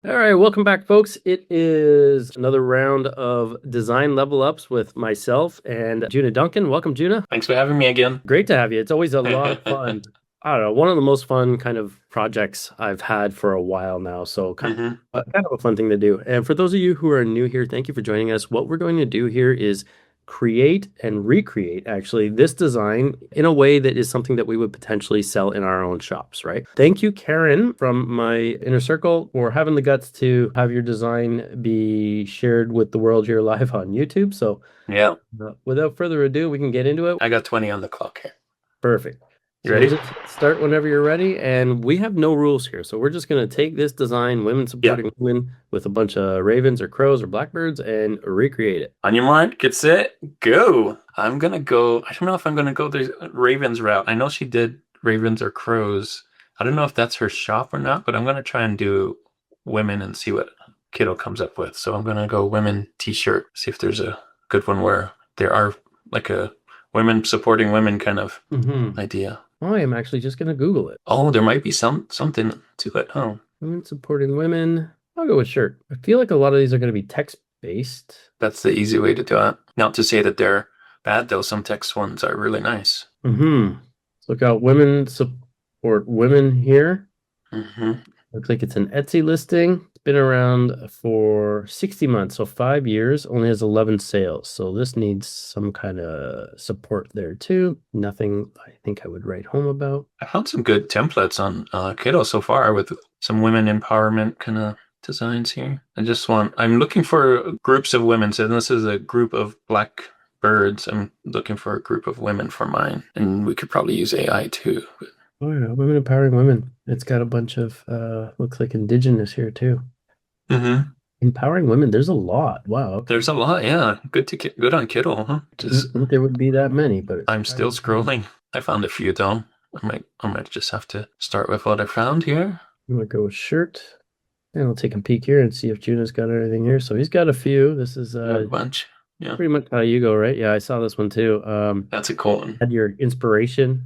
All right, welcome back, folks. It is another round of design level ups with myself and Juna Duncan. Welcome, Juna. Thanks for having me again. Great to have you. It's always a lot of fun. I don't know, one of the most fun kind of projects I've had for a while now. So hmm kind of a fun thing to do. And for those of you who are new here, thank you for joining us. What we're going to do here is create and recreate actually this design in a way that is something that we would potentially sell in our own shops, right? Thank you, Karen, from my inner circle, for having the guts to have your design be shared with the world here live on YouTube. So Yeah, without further ado, we can get into it. I got 20 on the clock here. Perfect. You So ready? just start whenever you're ready. And we have no rules here. So we're just going to take this design, women Yeah. supporting women, with a bunch of ravens or crows or blackbirds and recreate it. On your mark, get set, go. I'm gonna go. I don't know if I'm gonna go the Ravens route. I know she did Ravens or Crows. I don't know if that's her shop or not, but I'm gonna try and do women and see what Kiddo comes up with. So I'm gonna go women t-shirt. See if there's a good one where there are like a women supporting women kind of Mm-hmm. idea. I am actually just going to Google it. Oh, there might be something to it. Oh, Women supporting women. I'll go with shirt. I feel like a lot of these are going to be text-based. that's the easy way to do it. Not to say that they're bad though. Some text ones are really nice. Mm-hmm. Look out, women support women here. hmm Looks like it's an Etsy listing. It's been around for 60 months, so 5 years, only has 11 sales. So this needs some kind of support there too. Nothing I think I would write home about. I found some good templates on Kiddo so far with some women empowerment kind of designs here. I'm looking for groups of women. So this is a group of black birds. I'm looking for a group of women for mine. And we could probably use AI too. Oh yeah, women empowering women. It's got a bunch of looks like indigenous here too. hmm Empowering women, there's a lot. Wow. Okay. There's a lot, yeah. Good on Kiddo, huh? Didn't Just think there would be that many, but it's I'm still scrolling. I found a few though. I might just have to start with what I found here. I'm gonna go with shirt. And I'll take a peek here and see if Juna's got anything here. So he's got a few. This is Got a bunch. Yeah, pretty much how you go, right? Yeah, I saw this one too. that's a cool one. Had your inspiration.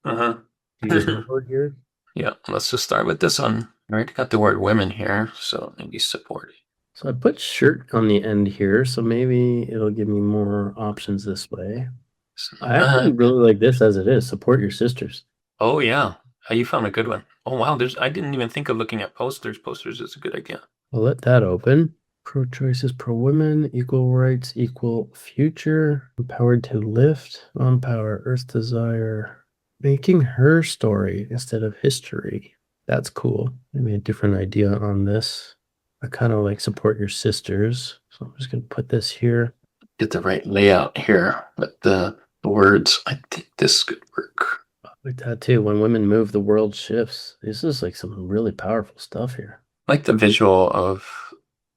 Uh-huh. You just wrote here. Yeah, let's just start with this one. I already got the word women here, so maybe support. So I put shirt on the end here, so maybe it'll give me more options this way. So, I actually really like this as it is. Support your sisters. oh yeah, you found a good one. Oh wow, I didn't even think of looking at posters. Posters is a good idea. I'll let that open. Pro choices, pro women, equal rights, equal future, empowered to lift, on power, earth desire, making her story instead of history. That's cool. Maybe a different idea on this. I kind of like support your sisters. So I'm just going to put this here. Get the right layout here, but the words. I think this could work. I like that too. When women move, the world shifts. This is like some really powerful stuff here. Like the visual of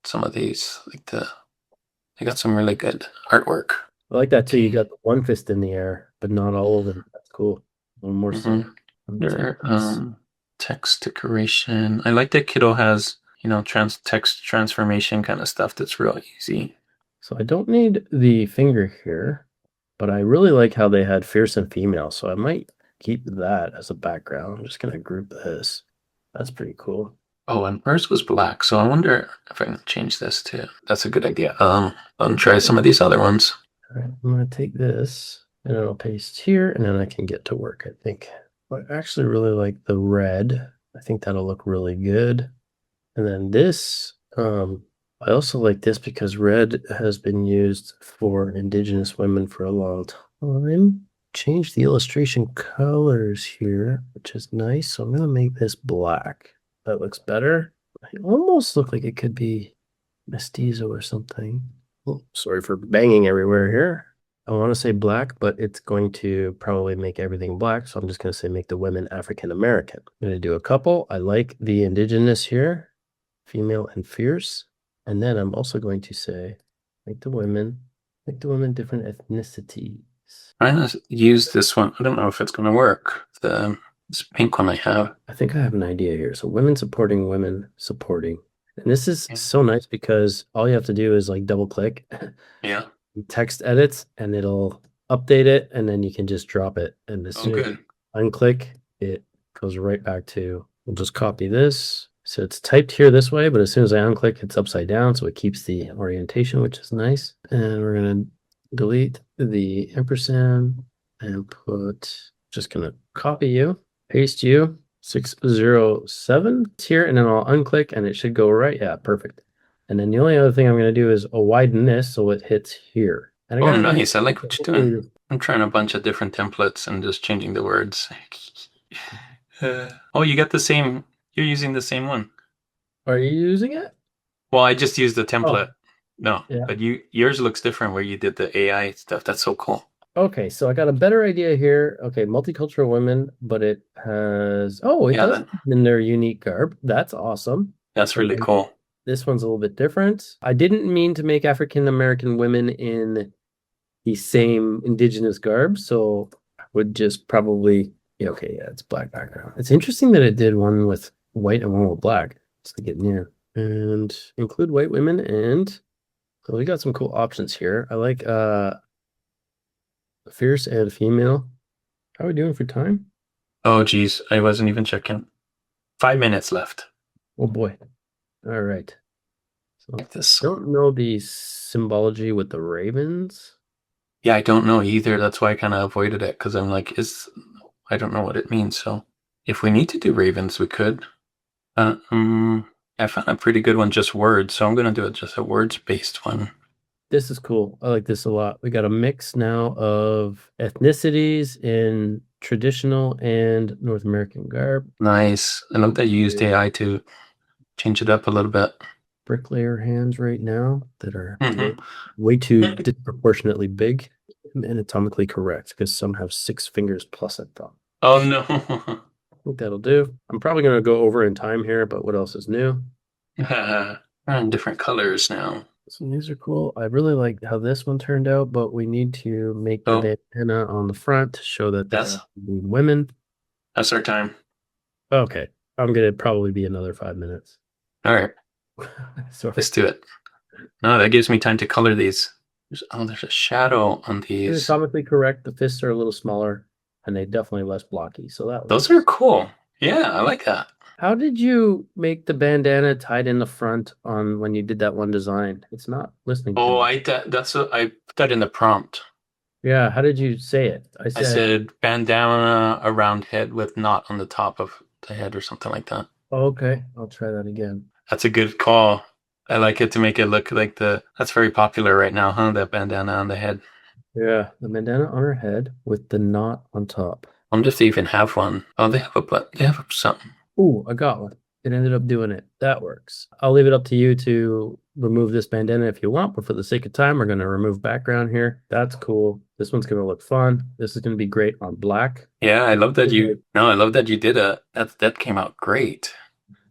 some of these. They got some really good artwork. I like that too. You got the one fist in the air, but not all of them. That's cool. One more Mm-hmm. There, text. text decoration. I like that Kiddo has, text transformation kind of stuff that's real easy. So I don't need the finger here, but I really like how they had fierce and female. So I might keep that as a background. I'm just gonna group this. That's pretty cool. Oh, and hers was black, so I wonder if I can change this too. That's a good idea. I'll try some of these other ones. All right, I'm gonna take this and I'll paste here, and then I can get to work, I think. I actually really like the red. I think that'll look really good. And then this, I also like this because red has been used for indigenous women for a long time. Change the illustration colors here, which is nice. So I'm going to make this black. That looks better. I almost look like it could be mestizo or something. Oh, sorry for banging everywhere here. I want to say black, but it's going to probably make everything black. So I'm just going to say make the women African American. I'm going to do a couple. I like the indigenous here, female and fierce. And then I'm also going to say make the women different ethnicities. I'm gonna use this one. I don't know if it's gonna work. This pink one I have. I think I have an idea here. So women supporting. And this is Yeah. so nice because all you have to do is like double click Yeah. text edits and it'll update it and then you can just drop it. And as Oh, soon as good. you unclick, it goes right back to, we'll just copy this, So it's typed here this way, but as soon as I unclick, it's upside down. So it keeps the orientation, which is nice. And we're going to delete the ampersand and just going to copy you, paste you, 607 here, and then I'll unclick and it should go right. Yeah, perfect. And then the only other thing I'm going to do is widen this so it hits here. And I Oh, got to nice. I like what you're doing. I'm trying a bunch of different templates and just changing the words. Oh, you got the same. You're using the same one. Are you using it? Well, I just used the Oh, template. No, yeah. but yours looks different where you did the AI stuff. That's so cool. Okay, so I got a better idea here. Okay, multicultural women, but it has it Yeah, does in their unique garb. That's awesome. that's And really then cool. this one's a little bit different. I didn't mean to make African American women in the same indigenous garb, so I would just probably okay, yeah, it's black background. It's interesting that it did one with white and one with black. It's like it new. And include white women and so we got some cool options here. I like fierce and female. How are we doing for time? Oh, geez, I wasn't even checking. 5 minutes left. Oh boy. All right. So Like this. don't know the symbology with the ravens. Yeah, I don't know either. That's why I kind of avoided it because I'm like, I don't know what it means. So if we need to do ravens, we could. I found a pretty good one, just words. So I'm gonna do it just a words-based one. This is cool. I like this a lot. We got a mix now of ethnicities in traditional and North American garb. Nice. I love that you used AI to change it up a little bit. Bricklayer hands right now that are Mhm. way too disproportionately big and anatomically correct because some have 6 fingers plus a thumb. Oh no. I think that'll do. I'm probably going to go over in time here, but what else is new? We're in different colors now. So these are cool. I really like how this one turned out, but we need to make the Oh, bandana on the front to show that that's they're women. that's our time. Okay. I'm going to probably be another 5 minutes. All right, Sorry. let's do it. No, that gives me time to color these. There's a shadow on these. Anatomically correct. The fists are a little smaller and they definitely less blocky. So that Those was. are cool. Yeah, I like that. How did you make the bandana tied in the front on when you did that one design? It's not listening to Oh, me. I put that in the prompt. Yeah, how did you say it? I I said, said bandana around head with knot on the top of the head or something like that. oh, okay, I'll try that again. That's a good call. I like it to make it look like that's very popular right now, huh? That bandana on the head. Yeah, the bandana on her head with the knot on top. I wonder if they even have one. Oh, they have something. Ooh, I got one. It ended up doing it. That works. I'll leave it up to you to remove this bandana if you want, but for the sake of time, we're going to remove background here. That's cool. This one's going to look fun. This is going to be great on black. Yeah, I love that I love that you did that came out great.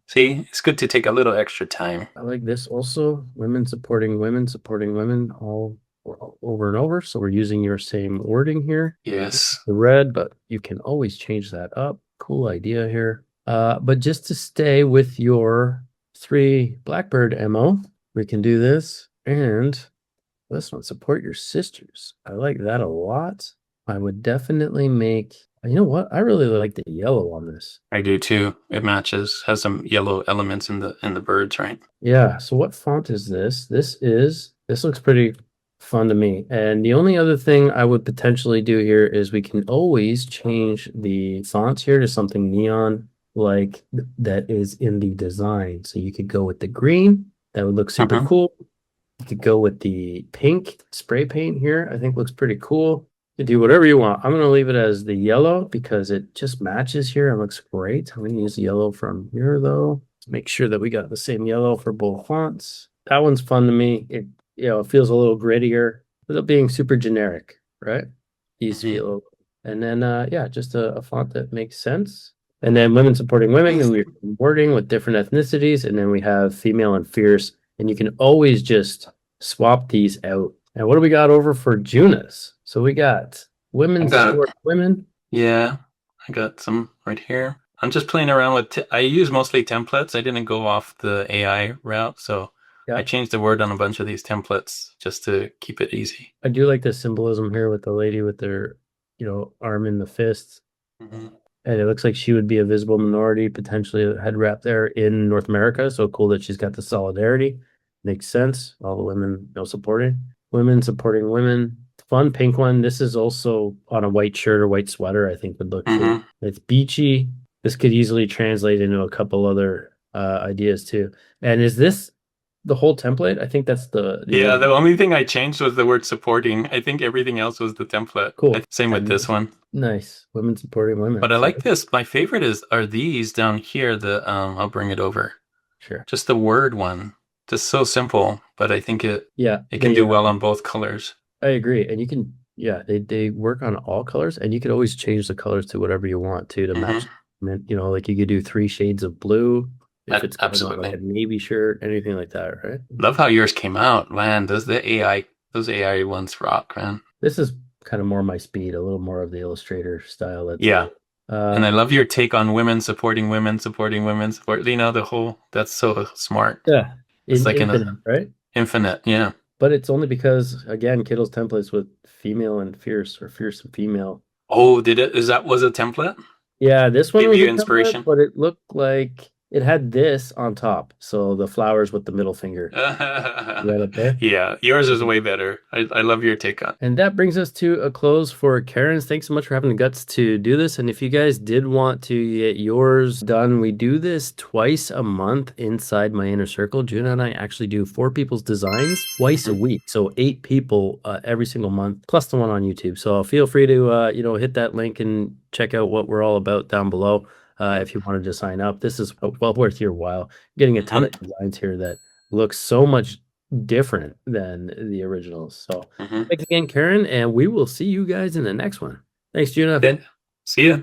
See, it's good to take a little extra time. I like this also. Women supporting women, all over and over. So we're using your same wording here. Yes. The red, but you can always change that up. Cool idea here. But just to stay with your 3 Blackbird MO, we can do this. And this one, support your sisters. I like that a lot. I would definitely make, you know what? I really like the yellow on this. I do too. It matches, has some yellow elements in the birds, right? Yeah. So what font is this? This looks pretty fun to me. And the only other thing I would potentially do here is we can always change the fonts here to something neon like that is in the design. So you could go with the green. That would look super Uh-huh. cool. You could go with the pink spray paint here. I think looks pretty cool. You do whatever you want. I'm going to leave it as the yellow because it just matches here and looks great. I'm going to use yellow from here though. Make sure that we got the same yellow for both fonts. That one's fun to me. It feels a little grittier without being super generic, right? Easy. Mhm. And then yeah, just a font that makes sense. And then women supporting women, and we're wording with different ethnicities. And then we have female and fierce. And you can always just swap these out. And what do we got over for Junas? So we got women I got it. support women. Yeah, I got some right here. I'm just playing around with. I use mostly templates. I didn't go off the AI route, so I Yeah, changed the word on a bunch of these templates just to keep it easy. I do like the symbolism here with the lady with their, arm in the fist. Mhm. And it looks like she would be a visible minority, potentially a head wrap there in North America. So cool that she's got the solidarity. Makes sense. All the women, supporting women, supporting women. Fun pink one. This is also on a white shirt or white sweater, I think would look cool. Mm-hmm. It's beachy. This could easily translate into a couple other ideas too. And is this the whole template? I think that's the Yeah, the original. only thing I changed was the word supporting. I think everything else was the template. Cool. Same with And this one. nice. Women supporting women. But I So like this. My favorite are these down here. I'll bring it over. sure. Just the word one. Just so simple, but I think Yeah, it can do well on both colors. I agree. And you can, yeah, they work on all colors, and you could always change the colors to whatever you want to match. Mm-hmm. Like you could do 3 shades of blue if it's kind of like Absolutely. a navy shirt, anything like that, right? Love how yours came out, man. Those AI ones rock, man. This is kind of more my speed, a little more of the Illustrator style. Let's Yeah. say. And I love your take on women supporting women, supporting women, that's so smart. Yeah, It's in like infinite, right? infinite. Yeah. But it's only because again, Kittle's templates with female and fierce or fierce and female. Oh, was a template? Yeah, this one Give was you a template, inspiration? but it looked like it had this on top. So the flowers with the middle finger right up there. Yeah, yours is way better. I love your take on. And that brings us to a close for Karen's. Thanks so much for having the guts to do this. And if you guys did want to get yours done, we do this twice a month inside my inner circle. Juna and I actually do 4 people's designs twice a week. So 8 people every single month, plus the one on YouTube. So feel free to hit that link and check out what we're all about down below. If you wanted to sign up, this is well worth your while. Getting a ton of designs here that look so much different than the originals. So Mm-hmm. thanks again, Karen, and we will see you guys in the next one. Thanks, Juna. Then see ya.